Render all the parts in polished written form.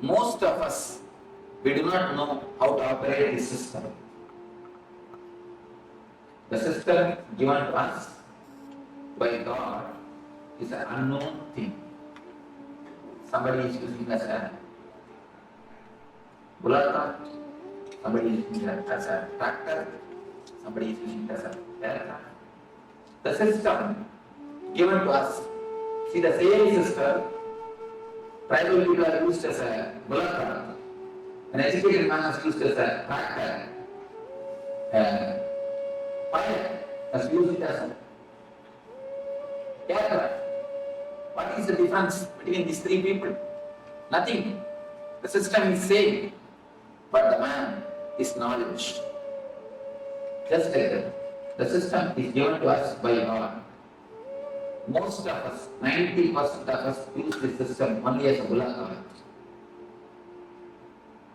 most of us, we do not know how to operate this system. The system given to us by God is an unknown thing. Somebody is using it as a bullock cart, somebody is using it as a tractor, somebody is using it as a aircraft. The system given to us, see the same system, tribal people are used as a bullock cart, an educated man is used as a tractor, pilot has used it as a aircraft. What is the difference between these three people? Nothing. The system is same, but the man is knowledge. Just like that. The system is given to us by God. Most of us, 90% of us, use this system only as a bullock cart.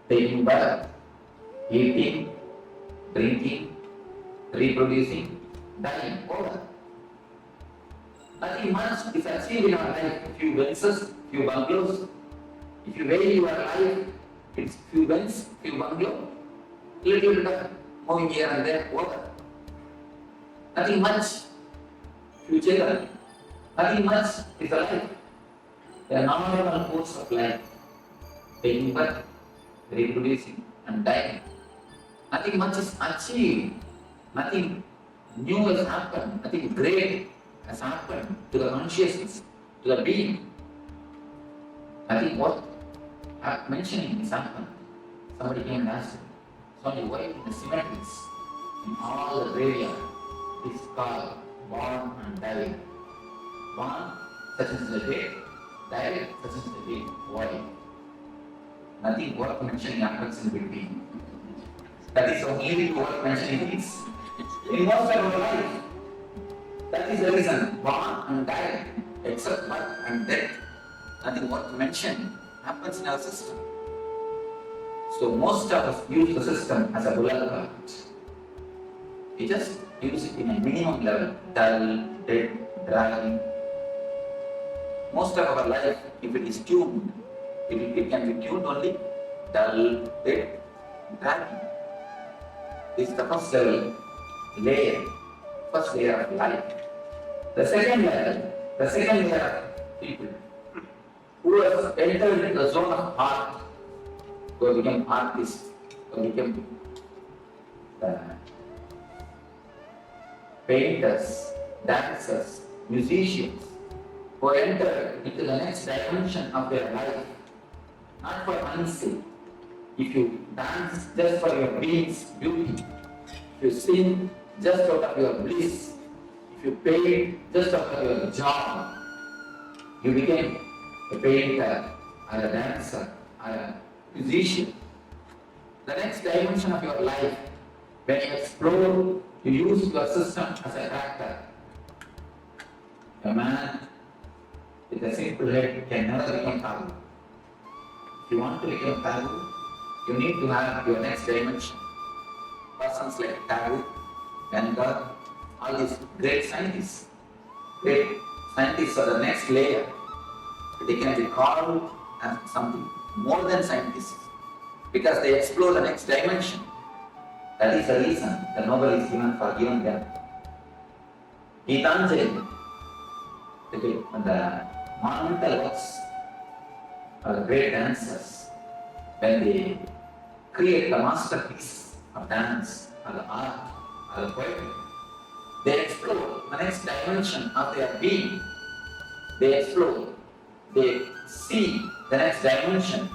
Taking birth, eating, drinking, reproducing, dying, over. Nothing much is achieved in our life. Few Benzes, few bungalows. If you weigh your life, it's few Benz, few bungalow, little bit of moving here and there, over. Nothing much. Few children. Nothing much is a life. The normal course of life. Taking birth, reproducing, and dying. Nothing much is achieved. Nothing new has happened. Nothing great has happened to the consciousness, to the being. Nothing worth mentioning is happened. Somebody came and asked, Swami, why in the cemeteries, in all the graveyard, is called born and died? Born, such as the date, died, such as the date. Why? Nothing worth mentioning happens in between. That is only worth mentioning things. In most of our life, that is the reason, born and died, except birth and death. Nothing worth mentioning happens in our system. So most of us use the system as a bullock cart. We just use it in a minimum level, dull, dead, dry. Most of our life, if it is tuned, it can be tuned only dull, dead, dry. This is the first level, first layer of life. The second layer of people who have entered into the zone of art, who have become artists, who have become painters, dancers, musicians, who enter into the next dimension of their life, not for money's sake. If you dance just for your being's beauty, if you sing just out of your bliss, if you paint just out of your job, you became a painter, or a dancer, or a musician. The next dimension of your life, when you explore, you use your system as a tractor. A man with a simple head can never become Tharu. If you want to become Tharu, you need to have your next dimension. Persons like Tharu, Van Gogh, all these great scientists are the next layer. They can be called as something more than scientists because they explore the next dimension. That is the reason the Nobel is given for giving them. Gitanjali, the monumental works of the great dancers, when they create the masterpiece of dance, or the art, or the poetry, they explore the next dimension of their being. They see the next dimension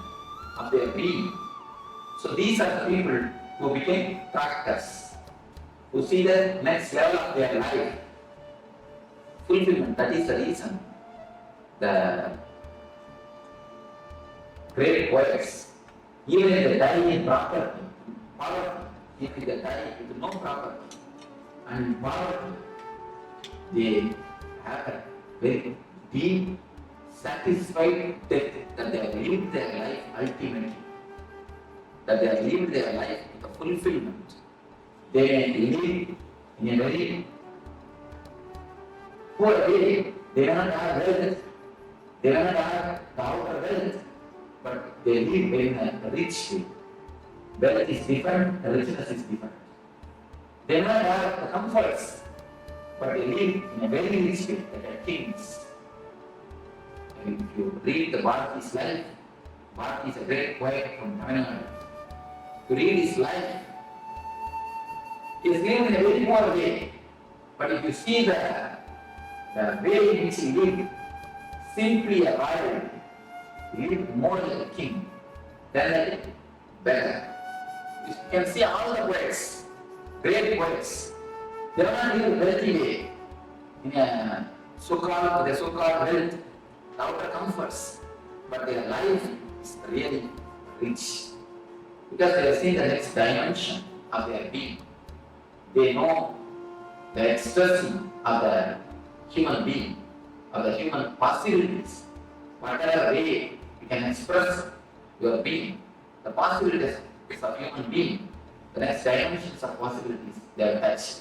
of their being. So these are the people who became tractors, who see the next level of their life. Fulfillment, that is the reason. The great poets, even if they die in poverty, if they die with no property and in poverty, they have a very deep, satisfied death that they have lived their life ultimately, that they have lived their life with a fulfillment. They may live in a very poor way, they may not have wealth, they may not have the outer wealth, but they live in a rich way. Wealth is different, richness is different. They may not have the comforts, but they live in a very rich way, like kings. And if you read the Bharati's life, Bharati is a great poet from Tamil Nadu. You read his life, he is living in a very poor way. But if you see the way in which he lived, simply a royal, he lived more like a king than a beggar. You can see all the poets, great poets, they are not living a wealthy way, in a so-called wealth, the outer comforts, but their life is really rich. Because they have seen the next dimension of their being. They know the ecstasy of the human being, of the human possibilities. Whatever way you can express your being, the possibilities of human being, the next dimensions of possibilities, they are touched.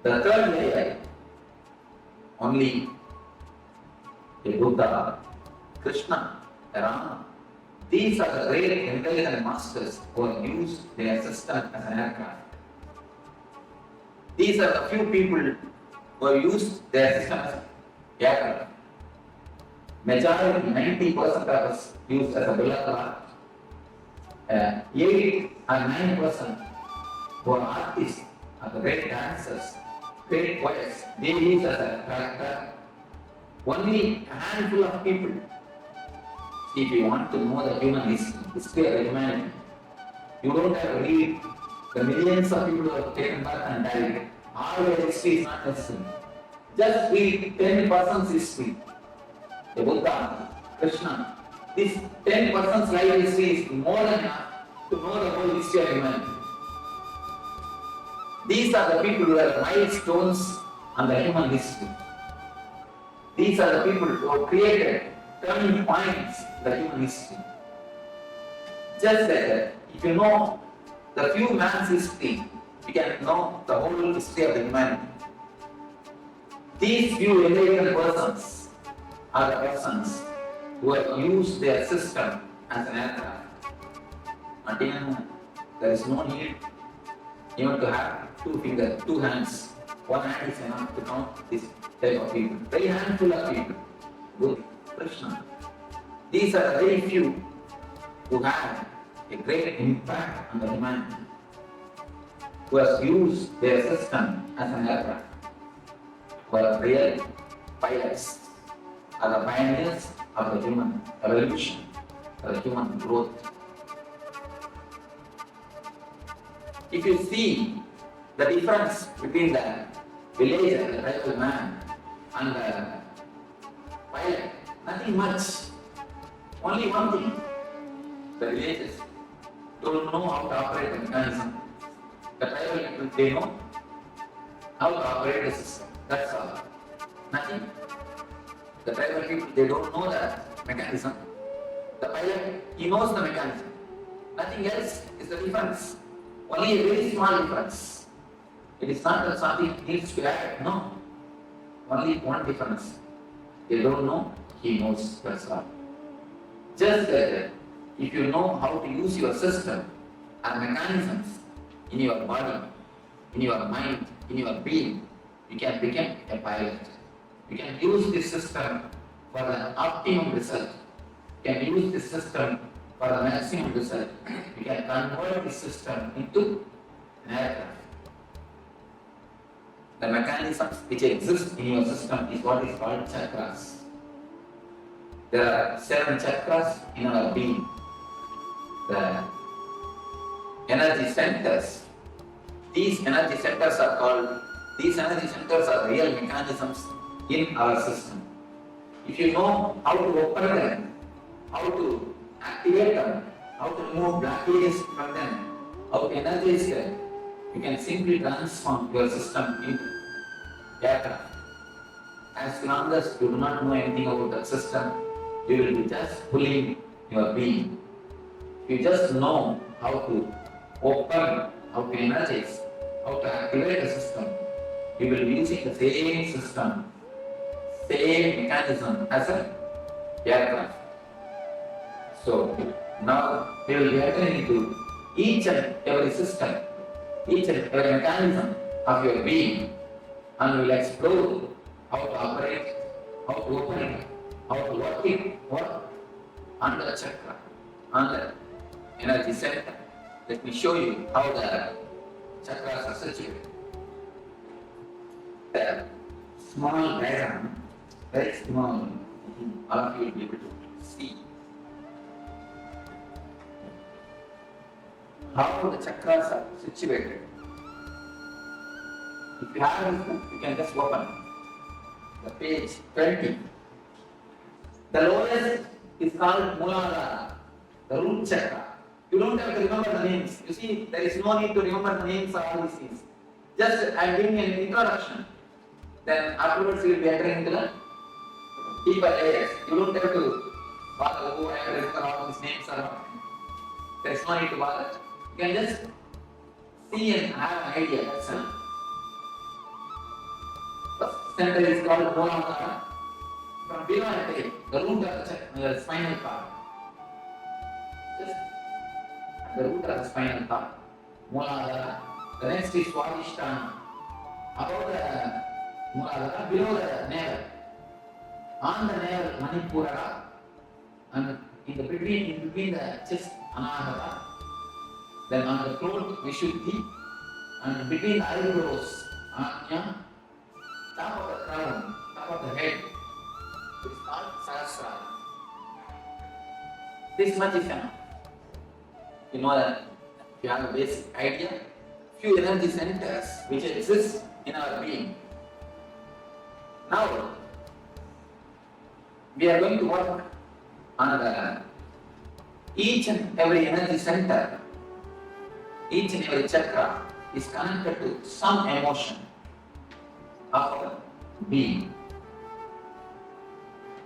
The third layer, only a Buddha, Krishna, Rama, these are the great intelligent masters who have used their system as an aircraft. These are the few people who have used their system as an aircraft. Majority, 90% of us used as a bill of lading. 8 or 9% who are artists, are the great dancers, great poets, they use as a character. Only a handful of people. See, if you want to know the human history of humanity, you don't have to read the millions of people who have taken birth and died. All their history is not necessary. Just read 10% history. The Buddha, Krishna, this 10% life history is more than enough to know the whole history of humanity. These are the people who are milestones on the human history. These are the people who have created turning points in the human history. Just like that, if you know the few man's history, you can know the whole history of the humanity. These few enlightened persons are the persons who have used their system as an aircraft. Not even, there is no need even to have 2 fingers, 2 hands. 1 hand is enough to count this type of people. Very handful of people. Buddha, Krishna. These are very few who have a great impact on the humanity, who has used their system as an aircraft, who are real pilots, are the pioneers of the human evolution, of the human growth. If you see the difference between the villager, the tribal man, and the pilot, nothing much. Only one thing, the villagers don't know how to operate the mechanism. The tribal people, they know how to operate the system. That's all. Nothing. The tribal people, they don't know the mechanism. The pilot, he knows the mechanism. Nothing else is the difference. Only a very small difference. It is not that something needs to be added. No. Only one difference. They don't know, he knows. That's all. Just like that, if you know how to use your system and mechanisms in your body, in your mind, in your being, you can become a pilot. You can use this system for the optimum result. You can use this system for the maximum result. You can convert this system into an aircraft. The mechanisms which exist in your system is what is called chakras. There are 7 chakras in our being. The energy centers. These energy centers are real mechanisms in our system. If you know how to open them, how to activate them, how to remove blockages from them, how to energize them, you can simply transform your system into aircraft. As long as you do not know anything about the system, you will be just pulling your being. You just know how to open, how to energize, how to activate the system. You will be using the same system, same mechanism as an aircraft. So now we will be entering into each and every system, each and every mechanism of your being, and we will explore how to operate, how to open it, how to work on the chakra, on the energy center. Let me show you how the chakras are situated. The small diagram, very small, all of you will be able to see how the chakras are situated. If you have this book, you can just open the page 20. The lowest is called Muladhara, the root chakra. You don't have to remember the names. You see, there is no need to remember the names of all these things. Just I am giving an introduction. Then afterwards you will be entering into the deeper layers. You don't have to bother who I have written all these names or not. There is no need to bother. You can just see and have an idea. That's all. First center is called Muladhara. From below I take the root of the spinal cord. Just the root of the spinal cord, Muladhara. The next is Swadhisthana. Above the Muladhara, below the navel. On the navel, Manipurara. And in between the chest, Anahata. Then on the throat, Vishuddhi. And between the eyebrows, Anya. Top of the crown, top of the head. It's called Sahasrara. This much is enough. You know that you have a basic idea. Few energy centers which exist in our being. Now, we are going to work on each and every energy center, each and every chakra is connected to some emotion of our being.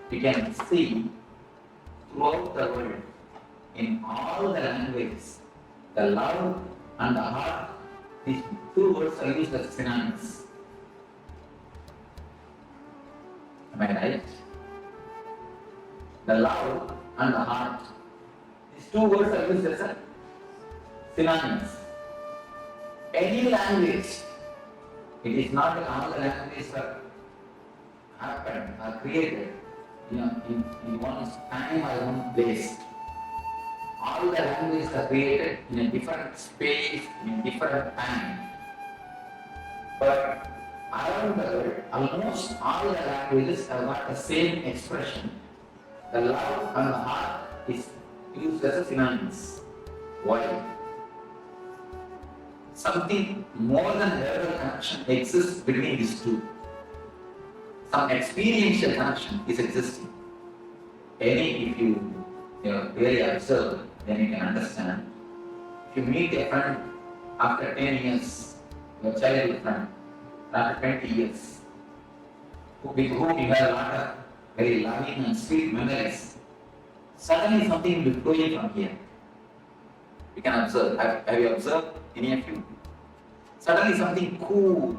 We can see throughout the world, in all the languages, the love and the heart, these two words are used as synonyms. Am I right? The love and the heart, these two words are used as synonyms. Any language, it is not that all the languages are happened, are created in one time or one place. All the languages are created in a different space, in a different time. But around the world, almost all the languages have got the same expression. The love and the heart is used as a synonyms. Why? Something more than verbal connection exists between these two. Some experiential connection is existing. If you really observe, then you can understand. If you meet a friend after 10 years, your childhood friend, after 20 years, with whom you have a lot of very loving and sweet memories, suddenly something will be flowing from here. You can observe. Have you observed any of you? Suddenly something cool,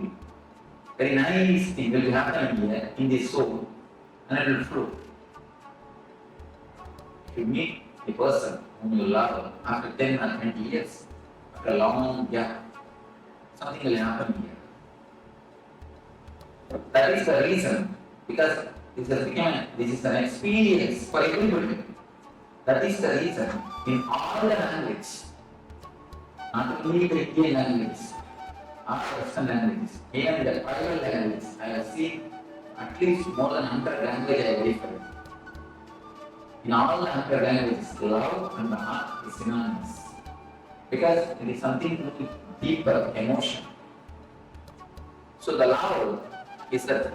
very nice thing will be happening here in this soul, and it will flow. If you meet a person whom you love after 10 or 20 years, after a long gap, something will happen here. That is the reason, because this is an experience for everybody. That is the reason in all the languages, not only the Indian language, or Western languages, even the tribal language, I have seen at least more than 100 languages I verified. In all the 100 languages, love and the heart is synonymous. Because it is something deeper emotion. So the love is the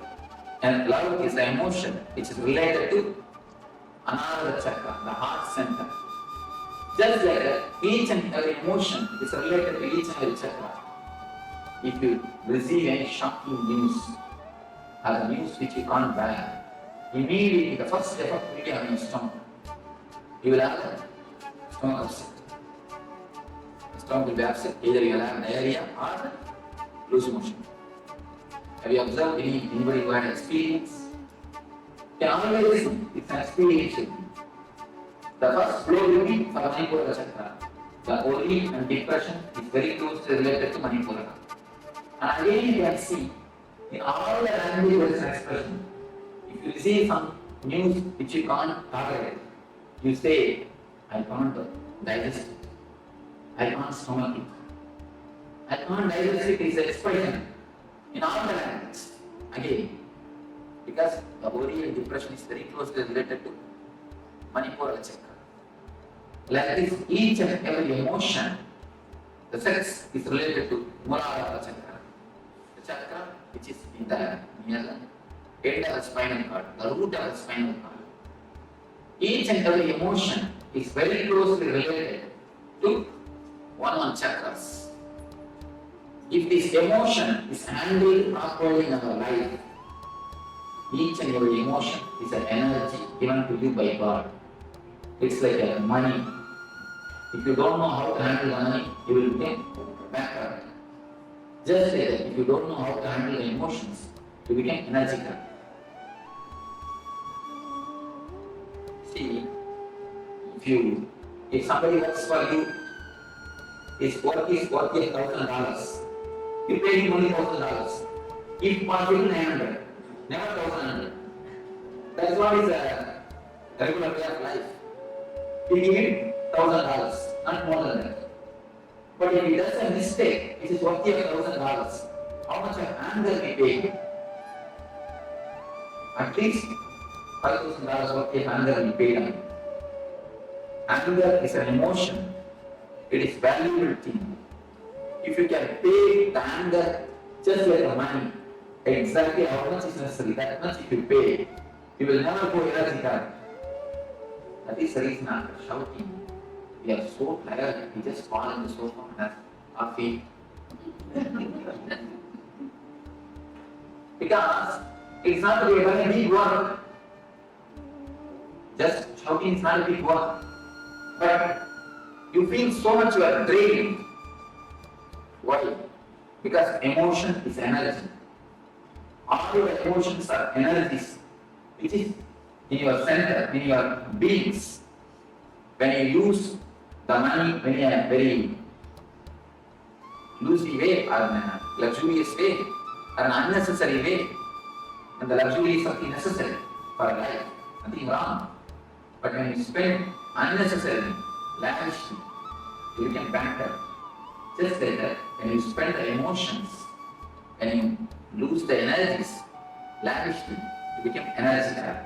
emotion which is related to another chakra, the heart center. Just like that, each and every emotion is related to each and every chakra. If you receive any shocking news, or the news which you can't bear, immediately the first effect will be on your stomach. You will have a stomach upset. The stomach will be upset, either you will have diarrhea or loose motion. Have you observed anybody who had experience? You can always listen, it's an experiential thing. The first flow will be for Manipura chakra. The worry and depression is very closely related to Manipura. And again you can see, in all the language there is an expression. If you receive some news which you can't tolerate, you say, I can't digest it. I can't stomach it. I can't digest it is an expression in all the languages. Again, because the worry and depression is very closely related to Manipura chakra. Like this, each and every emotion, the sex is related to Muladhara chakra. The chakra which is in the near the end of the spinal cord, the root of the spinal cord. Each and every emotion is very closely related to one chakras. If this emotion is handled properly in our life, each and every emotion is an energy given to you by God. It's like a money. If you don't know how to handle the money, you will become bankrupt. Just like that, if you don't know how to handle the emotions, you become energetic. See, if somebody works for you, his work is worth $1,000. You pay him only $1,000. If possible, 900. Never 1,100. That's what is a regular way of life. You give him $1,000, not more than that. But if he does a mistake, it is worth $1,000. How much of anger we pay him? At least $5,000 worth of anger we pay him. Anger is an emotion. It is valuable thing. If you can pay the anger just like the money, exactly how much is necessary, that much if you pay, you will never go energy card. That is the reason after shouting. We are so tired, we just fall on the sofa and have coffee. Because it's not a very big work. Just shouting is not a big work. But you feel so much you are drained. Why? Because emotion is energy. All your emotions are energies, which is in your center, in your beings. When you use the money in a very loosey way, or in a luxurious way, or an unnecessary way, and the luxury is something necessary for life, nothing wrong. But when you spend unnecessarily, lavishly, you become bankrupt. Just like that, when you spend the emotions, when you lose the energies, lavishly, you become energetic.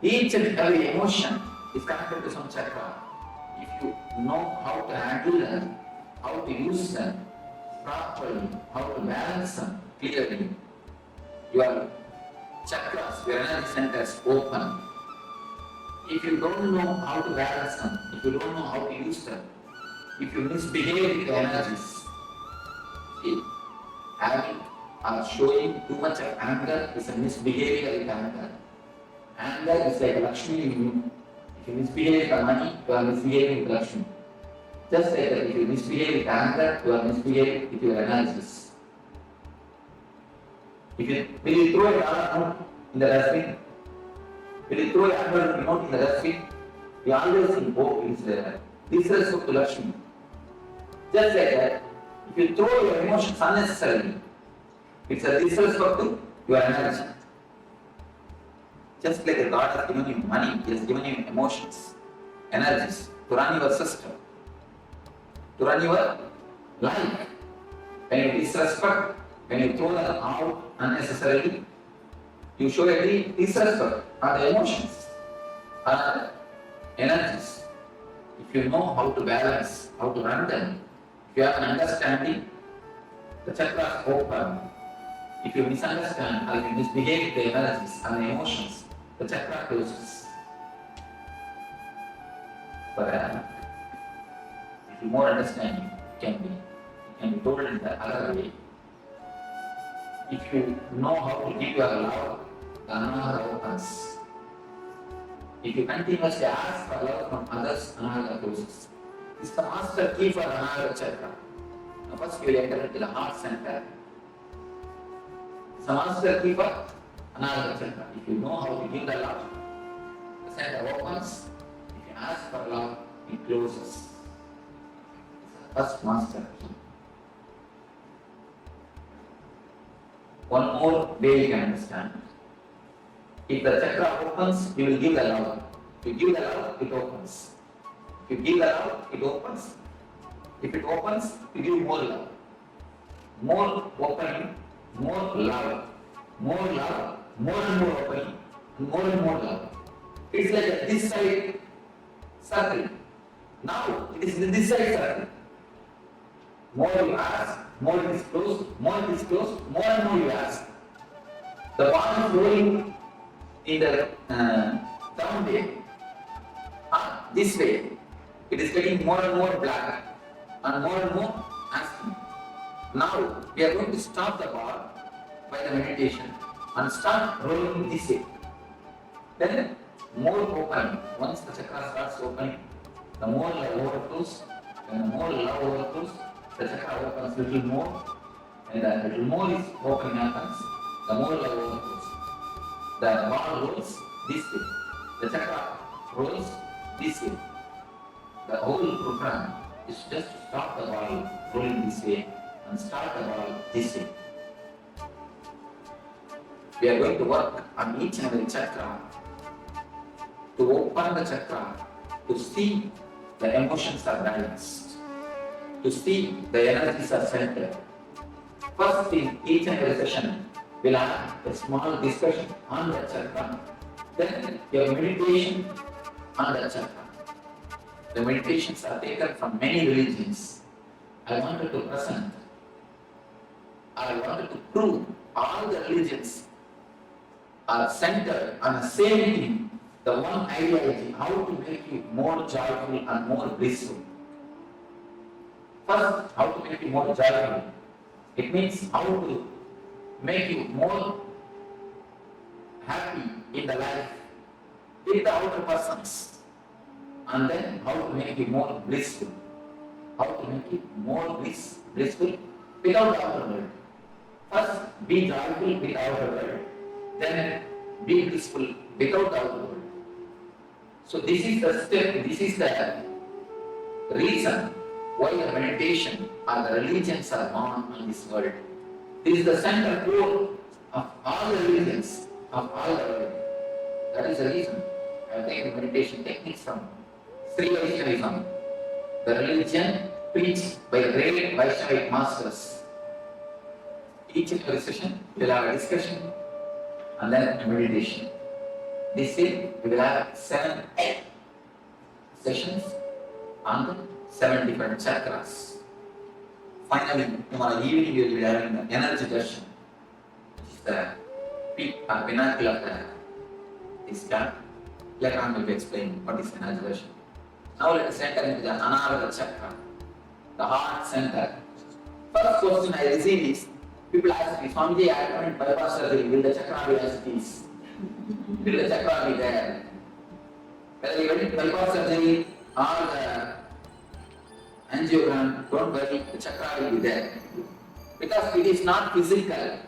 Each and every emotion is connected to some chakra. If you know how to handle them, how to use them properly, how to balance them clearly, your chakras, your energy centers open. If you don't know how to balance them, if you don't know how to use them, if you misbehave with the energies, having or showing too much of anger is a misbehavior with anger. Anger is like Lakshmi in you. If you misbehave with the money, you are misbehaving with Lakshmi. Just like that, if you misbehave with anger, you are misbehaving with your energies. When you throw a dollar note in the dustbin, when you throw a $100 note in the dustbin, we always think, oh, it's disrespect to Lakshmi. Just like that, if you throw your emotions unnecessarily, it's a disrespect to your energy. Just like God has given you money, He has given you emotions, energies to run your system, to run your life. When you disrespect, when you throw them out unnecessarily, you show a disrespect on the emotions, on the energies. If you know how to balance, how to run them, if you have an understanding, the chakras open. If you misunderstand or if you misbehave with the energies and the emotions, the chakra closes. But if you more understanding, it can be told in the other way. If you know how to give your love, the anahata opens. If you continuously ask for love from others, anahata closes. It's the master key for anahata chakra. Now first you will enter into the heart center. It's the master key for anahata chakra. If you know how to give the love, the center opens asks for love, it closes. First master key. One more way you can understand. If the chakra opens, you will give the love. If you give the love, it opens. If you give the love, it opens. If it opens, you give more love. More opening, more love. More love, more and more opening, more and more love. It's like a this side circle. Now it is the this side circle. More you ask, more it is closed, more it is closed, more and more you ask. The ball is rolling in the down way. This way. It is getting more and more black and more asking. Now we are going to stop the ball by the meditation and start rolling this way. Then more opening. Once the chakra starts opening, the more love overflows. When the more love overflows, the chakra opens a little more, and the little more is opening happens, the more love overflows. The ball rolls this way. The chakra rolls this way. The whole program is just to stop the ball rolling this way and start the ball this way. We are going to work on each and every chakra to open the chakra, to see the emotions are balanced, to see the energies are centered. First, in each and every session, we'll have a small discussion on the chakra, then your meditation on the chakra. The meditations are taken from many religions. I wanted to present, I wanted to prove all the religions are centered on the same thing, the one ideology, how to make you more joyful and more blissful. First, how to make you more joyful. It means how to make you more happy in the life with the outer persons. And then how to make you more blissful. How to make you more blissful without the outer world. First, be joyful with the outer world. Then be blissful without the outer world. So this is the step, this is the reason why the meditation or the religions are born in this world. This is the central core of all the religions of all the world. That is the reason I have taken meditation techniques from Sri Vaishnavism, the religion preached by great Vaishnavic masters. Each and every session we will have a discussion and then a meditation. This way we will have 7 sessions on the 7 different chakras. Finally, tomorrow evening we will be having the energy darshan, which is the peak or pinnacle of this camp. Later on we will be explaining what is energy darshan. Now let us enter into the Anahata chakra, the heart center. First question I receive is, people ask me, Swamiji, I haven't bypass surgery, will the chakra be as it is? Will the chakra be there? Whether you went bypass surgery or the angiogram, don't worry, the chakra will be there. Because it is not physical,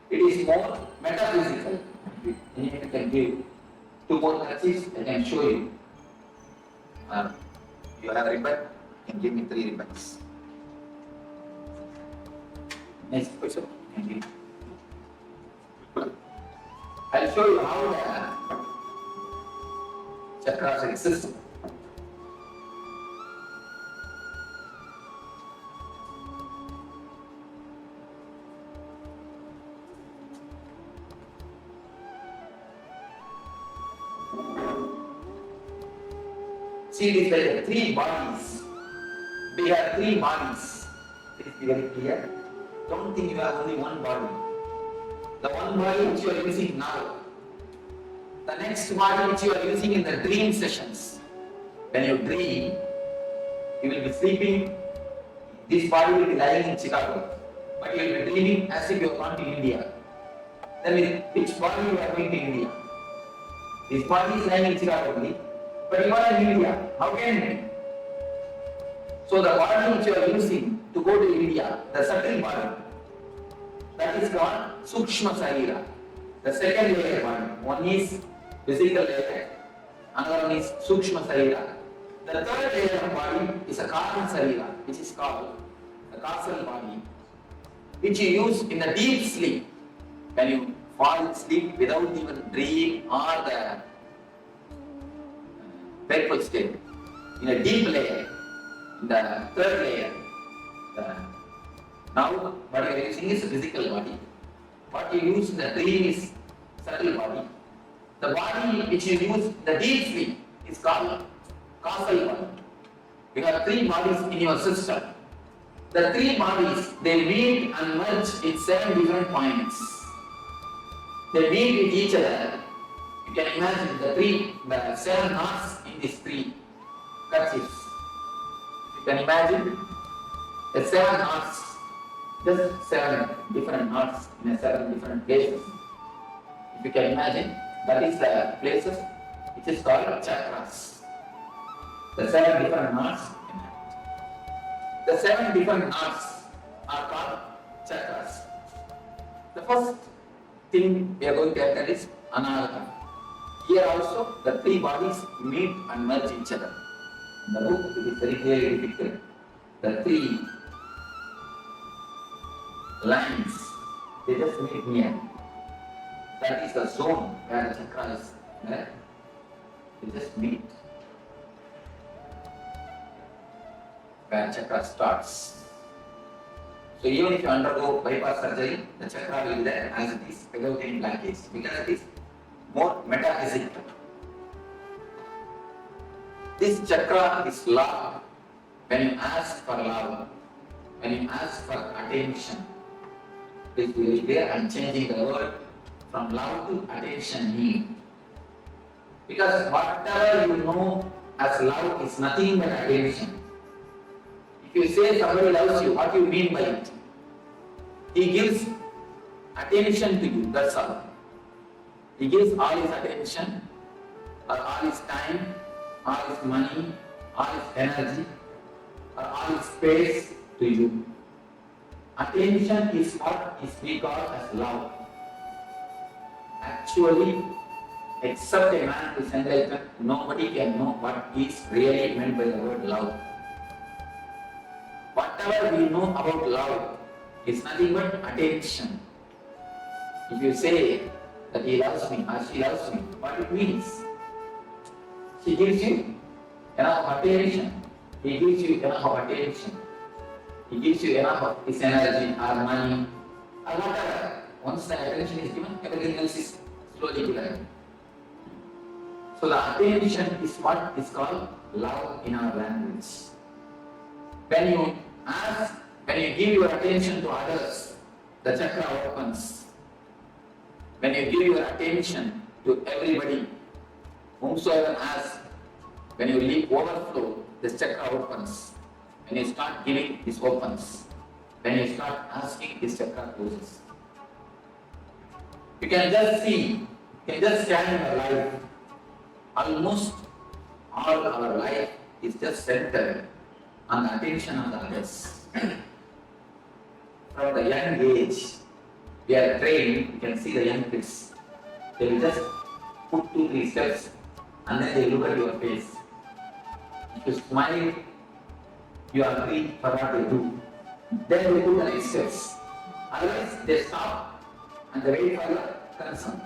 it is more metaphysical. I can give 2 more touches, I can show you. You have a ribbon, you can give me 3 ribbons. Next question. I'll show you how the chakras exist. See, it is like 3 bodies. We have 3 bodies. Please be very clear. Don't think you have only one body. The one body which you are using now. The next body which you are using in the dream sessions. When you dream, you will be sleeping. This body will be lying in Chicago. But you will be dreaming as if you are going to India. Then with which body you are going to India? This body is lying in Chicago only. But you are in India. How can it be? So the body which you are using to go to India, the subtle body, that is called Sukshma Sarira. The second layer body. One is physical layer, another one is Sukshma Sarira. The third layer of body is a karma sarira, which is called the causal body, which you use in the deep sleep. When you fall asleep without even dream or the wakeful state, in a deep layer, in the third layer. Now, what you are using is physical body. What you use in the dream is subtle body. The body which you use in the deep sleep is called causal body. You have three bodies in your system. The three bodies, they meet and merge in 7 different points. They meet with each other. You can imagine the 7 knots in these 3 kerchiefs. You can imagine the 7 knots, just 7 different knots in 7 different places. If you can imagine, that is the places which is called chakras. The 7 different knots. The 7 different knots are called chakras. The first thing we are going to enter is anartha. Here also the 3 bodies meet and merge each other. In the book it is very clearly depicted. The 3 lines, they just meet near. That is the zone where the chakra is there. They just meet. Where chakra starts. So even if you undergo bypass surgery, the chakra will be there as it is, without any blockage, because it is more metaphysical. This chakra is love. When you ask for love, when you ask for attention, it will be there. I'm changing the word from love to attention need. Because whatever you know as love is nothing but attention. If you say somebody loves you, what do you mean by it? He gives attention to you, that's all. He gives all his attention, or all his time, all his money, all his energy, or all his space to you. Attention is what is we call as love. Actually, except a man who is enlightened, nobody can know what is really meant by the word love. Whatever we know about love is nothing but attention. If you say that he loves me or she loves me, what it means? She gives you enough attention. He gives you enough of attention. He gives you enough of his energy or money or whatever. Once the attention is given, everything else is slowly given. So the attention is what is called love in our language. When you ask, when you give your attention to others, the chakra opens. When you give your attention to everybody, whomsoever asks, when you leave overflow, this chakra opens. When you start giving, this opens. When you start asking, this chakra closes. You can just see, you can just scan your life. Almost all our life is just centered on the attention of the others. From the young age, we are trained, you can see the young kids. They will just put 2-3 steps and then they look at your face. If you smile, you are free for what they do. Then they do the next steps. Otherwise, they stop and they wait for your concern.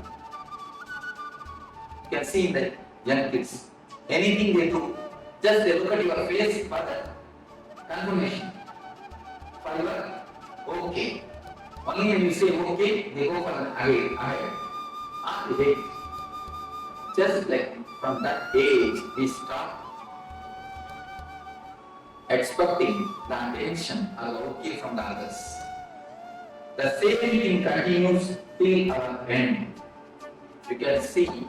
You can see the young kids. Anything they do, just they look at your face for the confirmation. For your okay. Only when you say okay, they go for an ahead. After wait. Just like from that age, we start expecting the attention or the okay from the others. The same thing continues till our end. You can see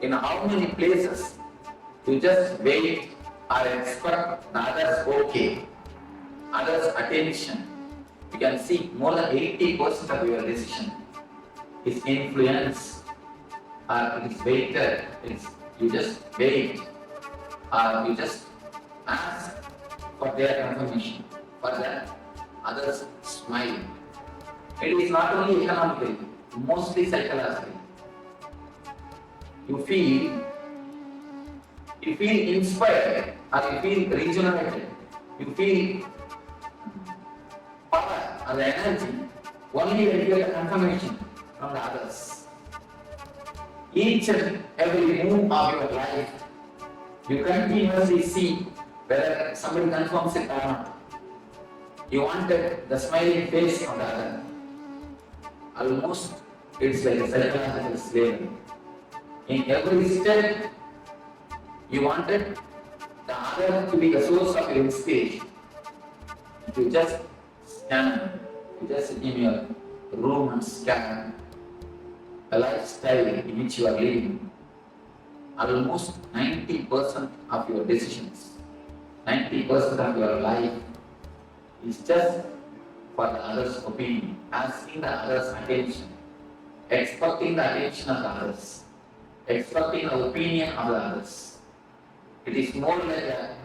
in how many places you just wait or expect the others okay, others attention. You can see more than 80% of your decision is influenced or it is waited. You just wait or you just ask for their confirmation, for the others smile. It is not only economically, mostly psychologically. You feel You feel inspired or you feel regenerated. You feel power or the energy only when you get confirmation from the others. Each and every move of your life, you continuously see whether somebody confirms it or not. You wanted the smiling face of the other. Almost it's like a psychological slavery. In every step, you wanted the other to be the source of your inspiration. If you just stand, you just sit in your room and scan the lifestyle in which you are living, almost 90% of your decisions, 90% of your life is just for the other's opinion, asking the other's attention, expecting the attention of the others, expecting the opinion of the others. It is more like a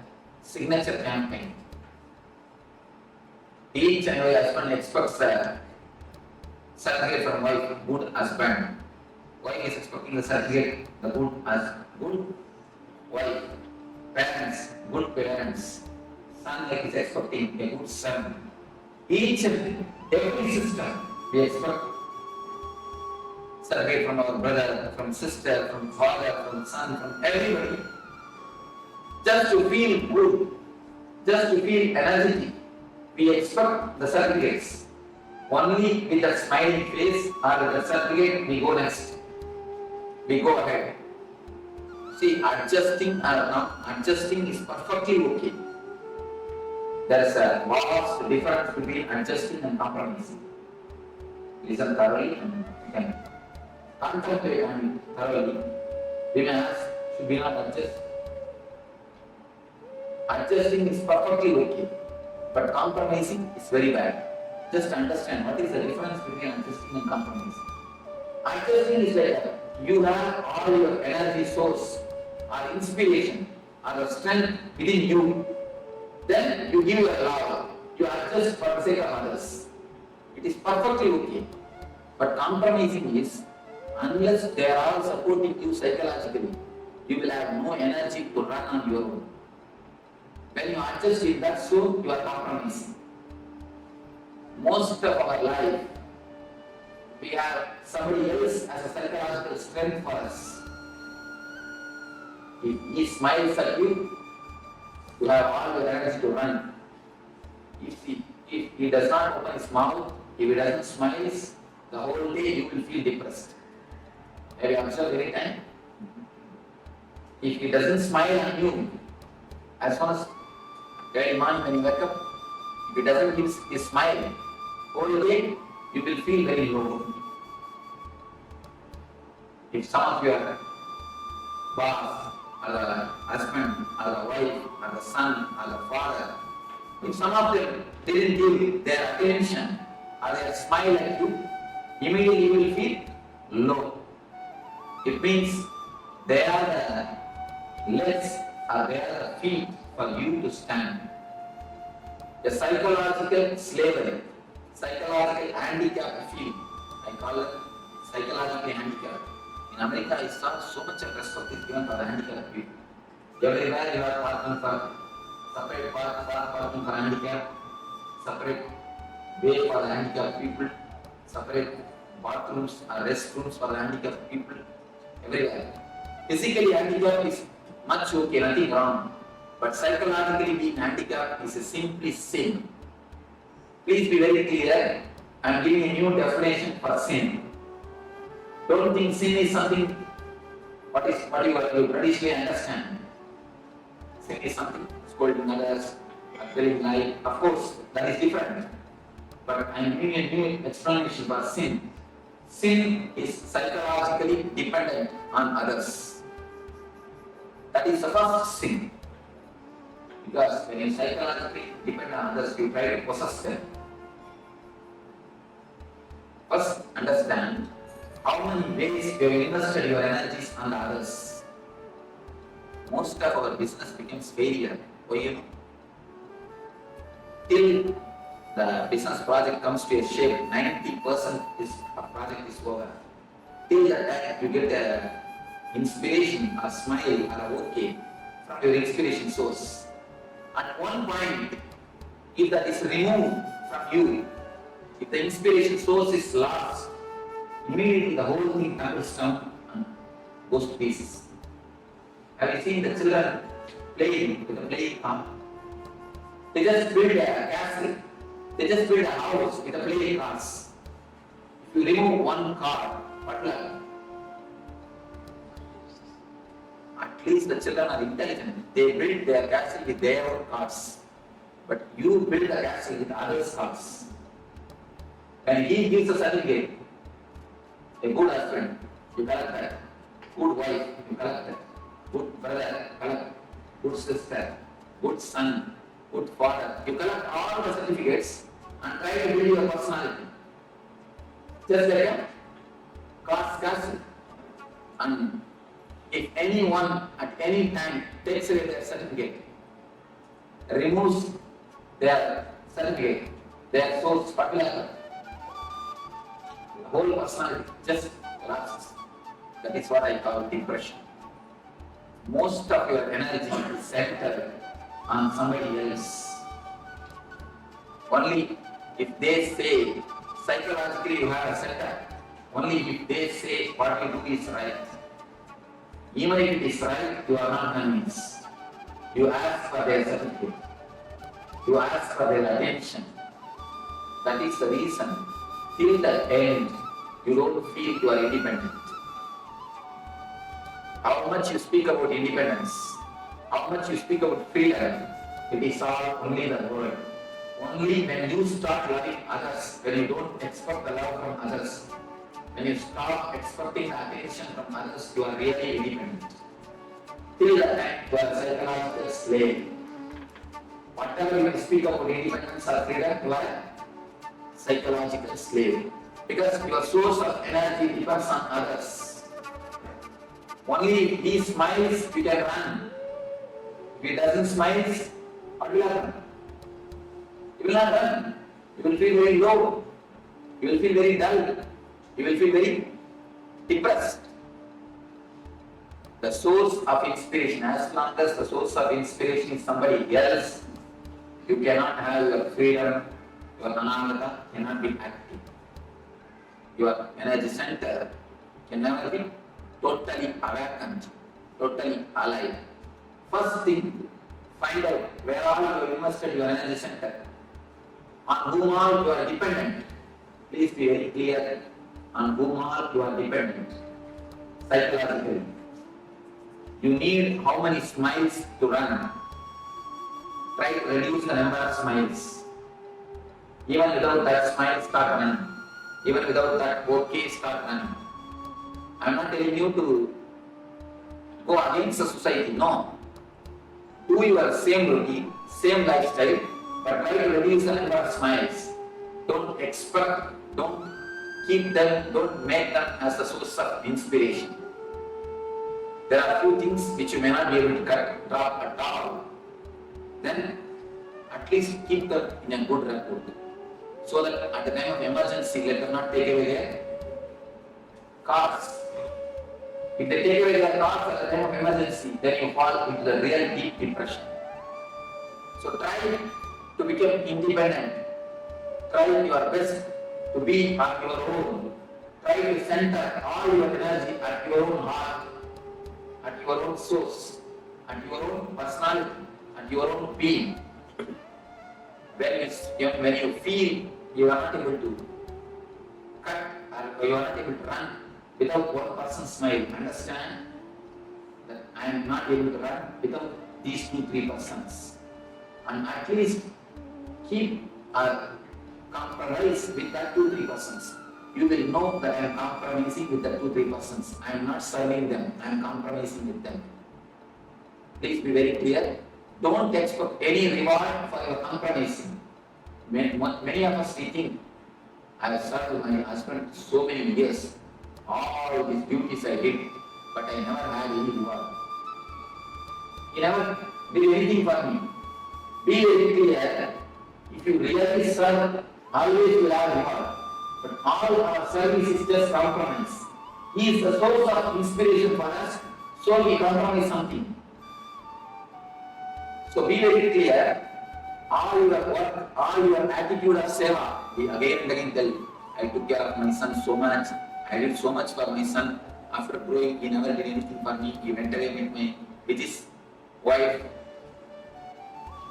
signature campaign. Each and every husband expects a certificate from wife, good husband. Wife is expecting the certificate, the good wife. Parents, good parents. Son like is expecting a good son. Each and every system we expect certificate from our brother, from sister, from father, from son, from everybody. Just to feel good, just to feel energetic, we expect the certificates. Only with a smiling face or with the certificate we go next. We go ahead. See, adjusting or not adjusting is perfectly okay. There is a vast difference between adjusting and compromising. Listen thoroughly and you can contemplate on it thoroughly. We may ask, should we not adjust? Adjusting is perfectly okay, but compromising is very bad. Just understand what is the difference between adjusting and compromising. Adjusting is like you have all your energy source or inspiration or the strength within you. Then you give your love. You adjust for the sake of others. It is perfectly okay. But compromising is, unless they are all supporting you psychologically, you will have no energy to run on your own. When you adjust in that zone, you are compromising. Most of our life, we have somebody else as a psychological strength for us. If he smiles at you, you have all your energy to run. If he does not open his mouth, if he doesn't smile, the whole day you will feel depressed. Have you observed any time? If he doesn't smile on you, as soon as every morning when you wake up, if he doesn't give his smile, whole day you will feel very low. If some of your boss, or the husband, or the wife, or the son, or the father, if some of them didn't give their attention or their smile at you, immediately you will feel low. It means they are the legs or they are the feet for you to stand. The psychological slavery, psychological handicap feel, I call it psychologically handicapped. In America, I saw so much of respect is given for the handicapped people. Everywhere you are parking for separate parking for handicapped, separate way for the handicapped people, separate bathrooms or restrooms for the handicapped people. Everywhere. Physically handicapped is much okay, nothing wrong. But psychologically being handicapped is a simply sin. Please be very clear. I am giving a new definition for sin. Don't think sin is something what you traditionally understand. Sin is something scolding others, telling lie. Of course, that is different. But I am giving a new explanation for sin. Sin is psychologically dependent on others. That is the first sin. Because when you psychologically depend on others, you try to possess them. First, understand how many ways you have invested your energies on others. Most of our business becomes failure. Why you know? Till the business project comes to a shape, 90% is a project is over. Till that time you get a inspiration, a smile, or a okay, from your inspiration source. At one point, if that is removed from you, if the inspiration source is lost, immediately the whole thing tumbles down and goes to pieces. Have you seen the children playing with a playing car? They just build a castle, they just build a house with a playing cars. If you remove one car, what will happen? At least the children are intelligent. They build their castle with their own cars. But you build a castle with others' cars. When he gives a certificate, a good husband, you collect that. Good wife, you collect that. Good brother, collect. Good sister, good son, good father. You collect all the certificates and try to build your personality. Just like a car's castle. And if anyone at any time takes away their certificate, removes their certificate, their source, particular, the whole personality just collapses. That is what I call depression. Most of your energy is centered on somebody else. Only if they say, psychologically you have a center, only if they say what you do is right. Even if it is right, you are not convinced. You ask for their certificate. You ask for their attention. That is the reason. Till the end, you don't feel you are independent. How much you speak about independence, how much you speak about freedom, it is all only the word. Only when you start loving others, when you don't expect the love from others, when you stop expecting the attention from others, you are really independent. Till that time, you are a psychological slave. Whatever you speak about independence or freedom, you are a psychological slave. Because your source of energy depends on others. Only if he smiles, you can run. If he doesn't smile, what will happen? You will not run. You will feel very low. You will feel very dull. You will feel very depressed. The source of inspiration, as long as the source of inspiration is somebody else, you cannot have your freedom, your anamata cannot be active. Your energy center can never be totally awakened, totally alive. First thing, find out where all you have invested your energy center, on whom all you are dependent. Please be very clear on whom all you are dependent psychologically. You need how many smiles to run. Try to reduce the number of smiles. Even without that smile, start running. Even without that okay, start running. I am not telling you to go against the society, no. Do your same routine, same lifestyle, but try to reduce the number of smiles. Don't expect, don't keep them, don't make them as the source of inspiration. There are few things which you may not be able to drop at all. Then at least keep them in a good record. So that at the time of emergency, let them not take away their cars. If they take away their cars at the time of emergency, then you fall into the real deep depression. So try to become independent. Try your best to be on your own. Try to center all your energy at your own heart, at your own source, at your own personality, at your own being. When you feel you are not able to cut or you are not able to run without one person's smile, understand that I am not able to run without these 2-3 persons. And at least keep a compromise with that 2-3 persons. You will know that I am compromising with the 2-3 persons. I am not serving them, I am compromising with them. Please be very clear. Don't expect any reward for your compromising. Many of us we think, I have served my husband so many years, all these duties I did, but I never had any reward. He never did anything for me. Be very clear, if you really serve, always you will have reward. But all our service is just compromise. He is the source of inspiration for us, so we compromise something. So be very clear, all your work, all your attitude of seva, we again and again tell you, I took care of my son so much, I did so much for my son. After growing, he never did anything for me, he went away with his wife.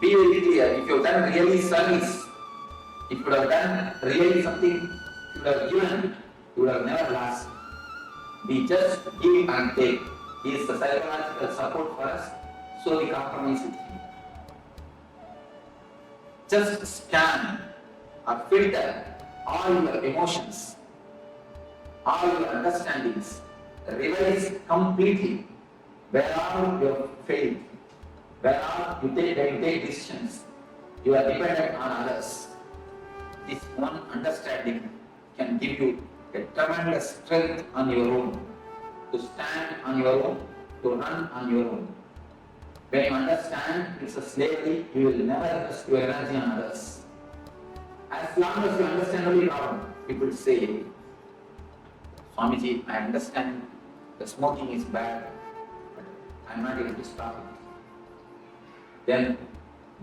Be very clear, if you have done really service, if you would have done really something, you would have given, you would have never lost. We just give and take. He is the psychological support for us, so we compromise with him. Just scan or filter all your emotions, all your understandings, revise completely where all you have failed, where all you take decisions, you are dependent on others. This one understanding can give you a tremendous strength on your own, to stand on your own, to run on your own. When you understand it's a slavery, you will never invest your energy on others. As long as you understand only wrong, people say, Swamiji, I understand the smoking is bad, but I am not able to stop it. Then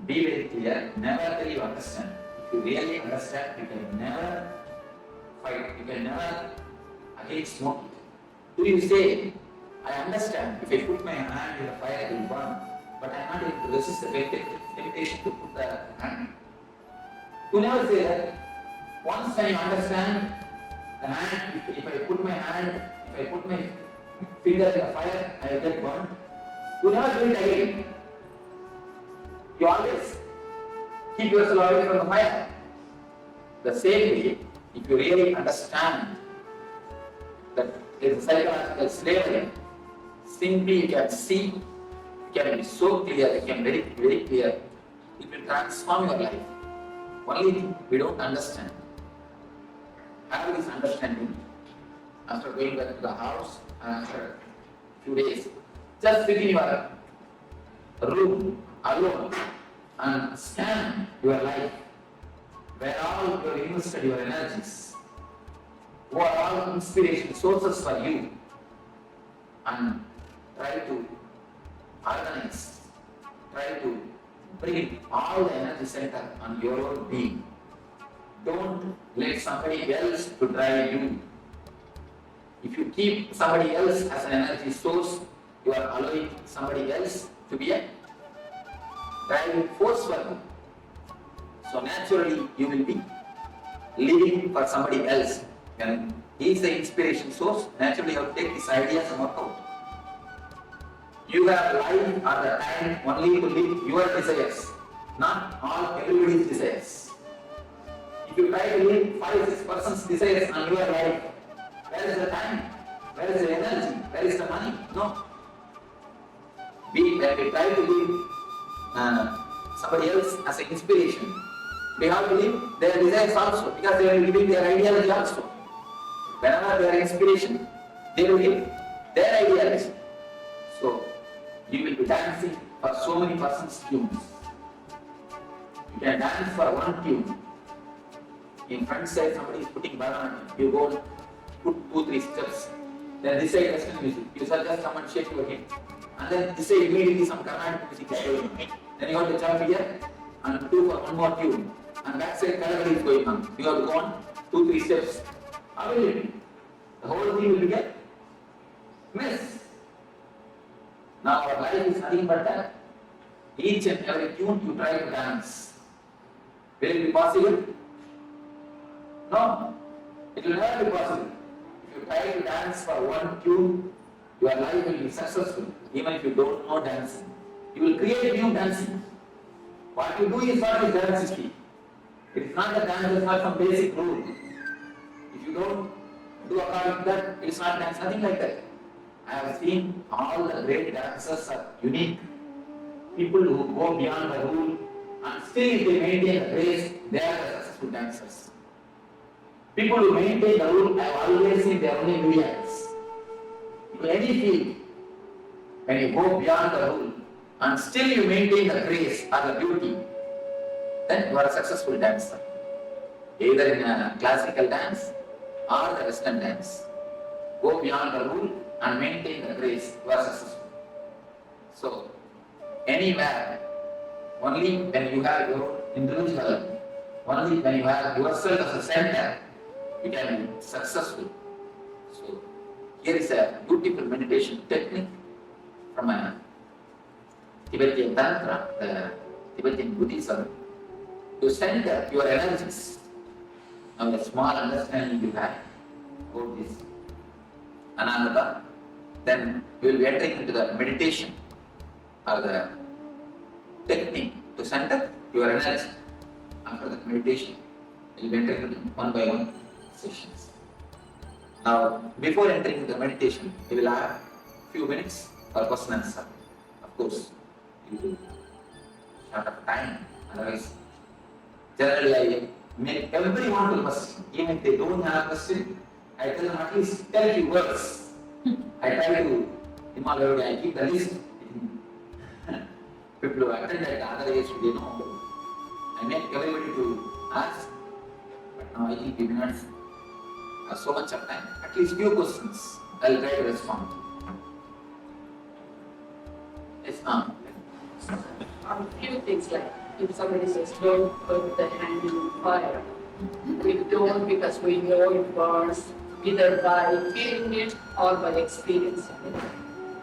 be very clear, never till you understand. If you really understand, you can never fight, you can never again smoke it. Do you say, I understand, if I put my hand in the fire, it will burn, but I am not able to resist the temptation to put the hand. You never say that. Once when you understand the hand, if I put my hand, if I put my finger in the fire, I will get burned. You never do it again. You always keep yourself away from the fire. The same way, if you really understand that there is a psychological slavery, simply you can see, you can be so clear, you can be very clear, it will transform your life. Only thing we don't understand. Have this understanding after going back to the house and after a few days. Just sit in your room alone and scan your life, where all you have invested your energies, who are all inspiration sources for you, and try to organize, try to bring all the energy center on your own being. Don't let somebody else to drive you. If you keep somebody else as an energy source, you are allowing somebody else to be a driving force for you. So naturally you will be living for somebody else. When he is the inspiration source, naturally you have to take these ideas and work out. You have life or the time only to live your desires, not all everybody's desires. If you try to live 5-6 persons' desires on your life, where is the time? Where is the energy? Where is the money? No. When we try to live somebody else as an inspiration, we have to live their desires also, because they will live their ideology also. Whenever they are inspiration, they will live their ideology. So, you will be dancing for so many persons' tunes. You can dance for one tune. In front side, somebody is putting Bhagavan, you go and put 2-3 steps. Then this side Western music, you shall just come and shake your hip. And then this side immediately some Carnatic music is going on. Then you have to jump here and do for one more tune. And that side Kalavadi is going on. You have to go on 2-3 steps. How will it be? The whole thing will become mess. Now our life is nothing but that. Each and every tune you try to dance. Will it be possible? No. It will never be possible. If you try to dance for one tune, your life will be successful. Even if you don't know dancing, you will create new dancing. What you do is what is dance is key. It is not a dance, it is not some basic rule. If you don't do according to that, it is not dance, nothing like that. I have seen all the great dancers are unique. People who go beyond the rule and still if they maintain the grace, they are the successful dancers. People who maintain the rule, I have always seen they are only millions. In any field, when you go beyond the rule and still you maintain the grace or the beauty, then you are a successful dancer. Either in a classical dance or the Western dance. Go beyond the rule and maintain the grace, you are successful. So, anywhere Only when you have your individual, only when you have yourself as a center, you can be successful. So here is a beautiful meditation technique from a Tibetan Tantra, the Tibetan Buddhism, to center your energies. Now a small understanding you have about this Ananda, then you will be entering into the meditation or the technique to center your energy. After the meditation, you will be entering into one by one sessions. Now, before entering the meditation, you will have few minutes for question and answer. Of course, you will short of time, otherwise, generally I make everyone to question. Even if they don't have a question, I tell them at least tell few words. I try to involve everybody, I keep the list. People who attend at other age, they know. I make everybody to ask, but now I think we do not have so much of time. At least few questions, I'll try to respond. Yes, ma'am. A few things like if somebody says don't put the hand in the fire, we don't because we know it burns either by feeling it or by experiencing it.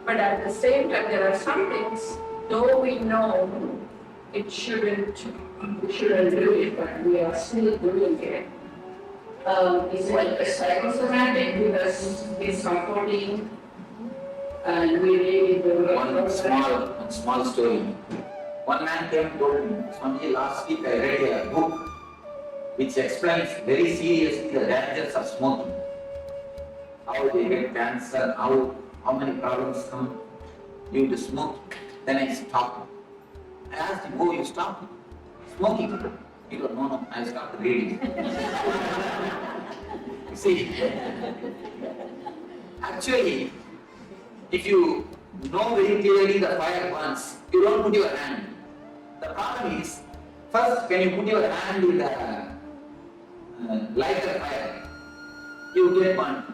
But at the same time, there are some things, though we know it shouldn't, we shouldn't do it, but we are still doing it. It's like a psychosomatic because it's comforting and we really do it. One small story. One man came and told me, Swamiji, last week I read a book which explains very seriously the dangers of smoking. How they get cancer, how many problems come due to smoke. Then I stopped. I asked him, oh, you stopped smoking? He goes, no, I stopped reading. See, actually, if you know very clearly the fire burns, you don't put your hand. The problem is, first when you put your hand in the lighter fire, you get burned.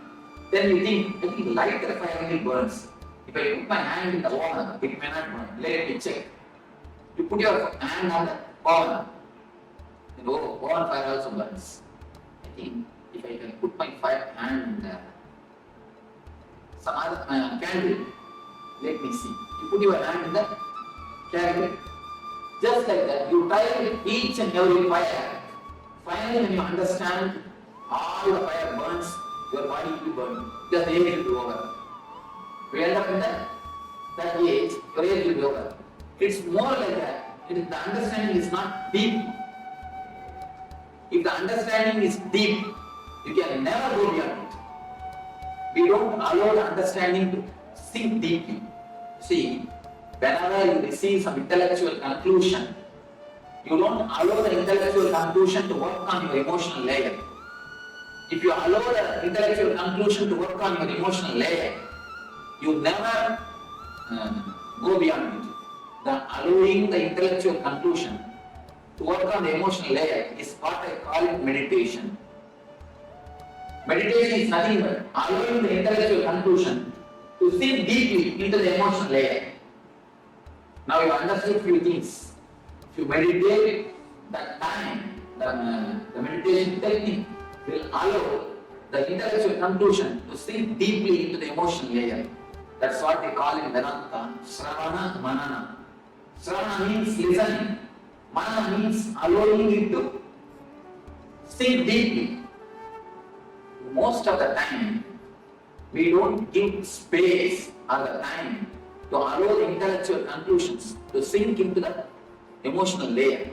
Then you think, I think lighter fire only burns. If I put my hand in the oven, it may not burn. Let me check. You put your hand on the oven, then oven fire also burns. I think if I can put my hand in some other candle, let me see. You put your hand in the candle. Just like that, you try with each and every fire. Finally, when you understand all the fire burns, your body will be burned. Because the age will be over. We end up in that age, your age will be over. It's more like that. The understanding is not deep. If the understanding is deep, you can never go beyond it. We don't allow the understanding to sink deeply. See, whenever you receive some intellectual conclusion, you don't allow the intellectual conclusion to work on your emotional layer. If you allow the intellectual conclusion to work on your emotional layer, you never go beyond it. The allowing the intellectual conclusion to work on the emotional layer is what I call it meditation. Meditation is nothing but allowing the intellectual conclusion to sink deeply into the emotional layer. Now you understood few things. If you meditate, that time, the meditation technique will allow the intellectual conclusion to sink deeply into the emotional layer. That's what they call in Vedanta, Shravana Manana. Shravana means listening. Manana means allowing it to sink deeply. Most of the time, we don't give space or the time to allow the intellectual conclusions to sink into the emotional layer.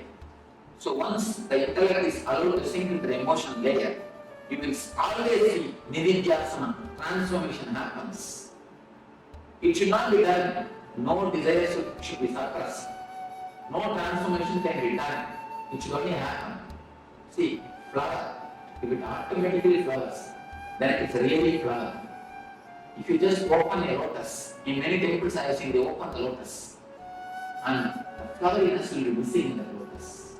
So once the intellect is allowed to sink into the emotional layer, you will always see Nithyananda, transformation happens. It should not be done. No desires should be suppressed. No transformation can be done. It should only happen. See, flower. If it automatically flowers, then it's really flower. If you just open a lotus, in many temples I have seen they open the lotus, and the floweriness will be missing in the lotus.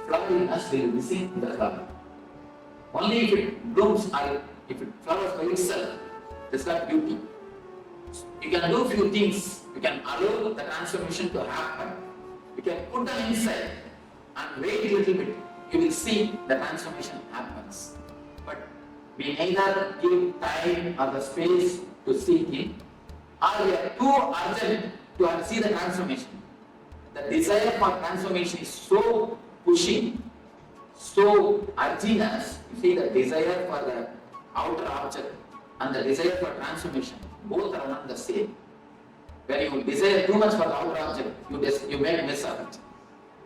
The floweriness will be missing in the flower. Only if it blooms or if it flowers by itself, that's got beauty. You can do few things. You can allow the transformation to happen. You can put them inside and wait a little bit. You will see the transformation happens. But we neither give time or the space to see it, or we are too urgent to see the transformation. The desire for transformation is so pushing, so urging us. You see, the desire for the outer object and the desire for transformation, both are not the same. When you desire too much for the outer object, you make miss of it.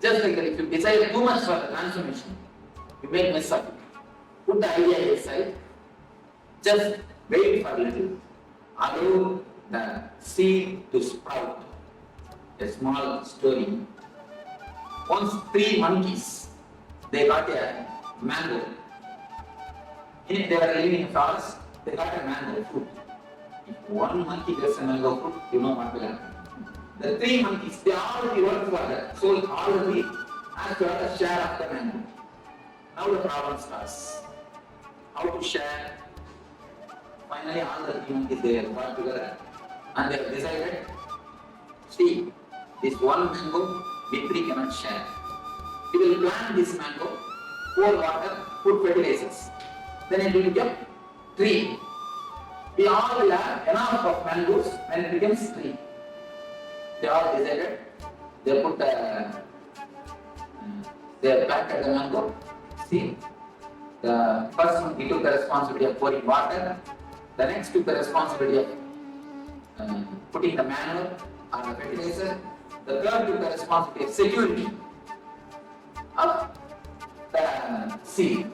Just like that, if you desire too much for the transformation, you make miss of it. Put the idea aside, just wait for a little. Allow the seed to sprout. A small story. Once 3 monkeys, they got a mango. They were living in a forest, they got a mango fruit. If one monkey gets a mango fruit, you know what will happen. The 3 monkeys, they already worked for that. So already asked to have a share of the mango. Now the problem starts. How to share? Finally all the 3 monkeys, they got together and they have decided, see, this one mango, we 3 cannot share. We will plant this mango, pour water, put fertilizers. Then it will become tree. We all will have enough of mangoes when it becomes tree. They all decided, they put they planted the mango. See, the first one, he took the responsibility of pouring water. The next took the responsibility of putting the manure or the fertilizer. The third took the responsibility of security of the seed.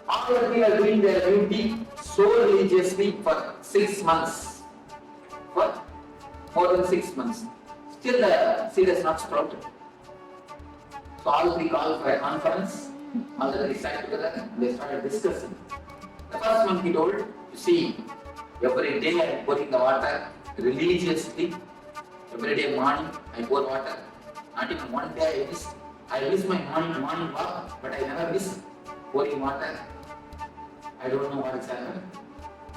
All the 3 are doing their duty so religiously for 6 months. For more than 6 months. Still the seed has not sprouted. So all 3 called for a conference. All the 3 sat together and they started discussing. The first one he told, you see, every day I am pouring the water religiously. Every day morning I pour water. Not even one day I miss my morning walk, but I never miss pouring water. I don't know what is happening.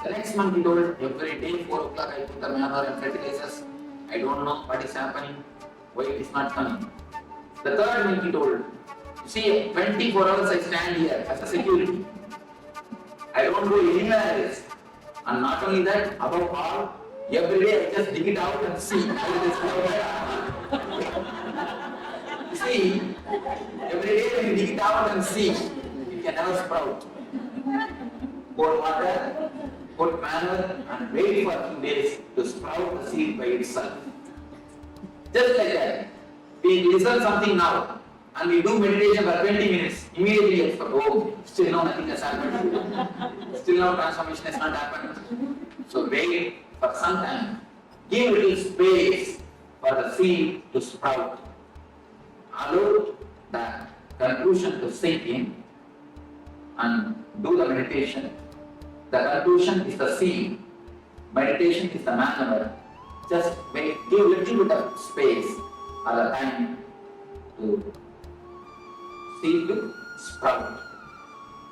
The next month he told, every day 4 o'clock I put the manure and fertilizers. I don't know what is happening, why it is not coming. The third month he told, you see, 24 hours I stand here as a security. I don't go anywhere else. And not only that, above all, every day I just dig it out and see how it is going. You see, every day when you dig it out and see, it can never sprout. Pour water, put manure, and wait for a few days to sprout the seed by itself. Just like that, we listen something now, and we do meditation for 20 minutes. Immediately it's for, oh, still no, nothing has happened. Still no transformation has not happened. So wait for some time. Give little space for the seed to sprout. Allow the conclusion to sink in and do the meditation. The conclusion is the seed. Meditation is the manner. Just give little bit of space or the time to seed to sprout.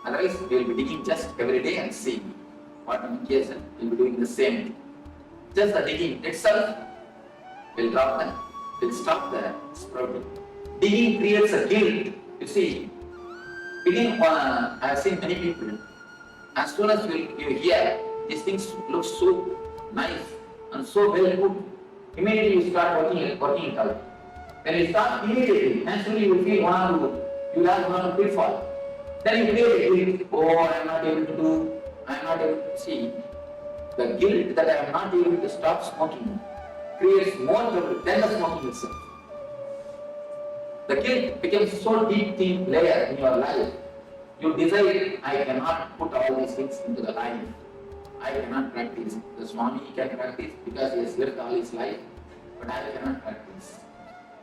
Otherwise, we will be digging just every day and see what indication we will be doing the same. Just the digging itself will stop the sprouting. Digging creates a guilt. You see, I have seen many people, as soon as you hear these things look so nice and so well put, immediately you start working it out. When you start immediately, naturally you will feel you will have one pitfall. Then you create a guilt. Oh, I am not able to do, I am not able to see. The guilt that I am not able to stop smoking creates more trouble than the smoking itself. The guilt becomes so deep layer in your life. You decide, I cannot put all these things into the life. I cannot practice. The Swami can practice because he has lived all his life, but I cannot practice.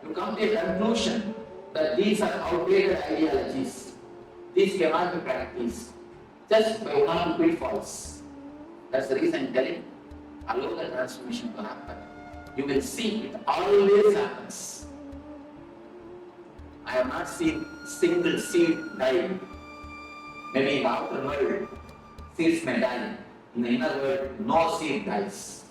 You come to a conclusion that these are outdated ideologies. These cannot be practiced just by one or two pitfalls. That's the reason I'm telling, allow the transformation to happen. You will see it always happens. I have not seen single seed die. Maybe in the outer world, seeds may die. In the inner world, no seed dies.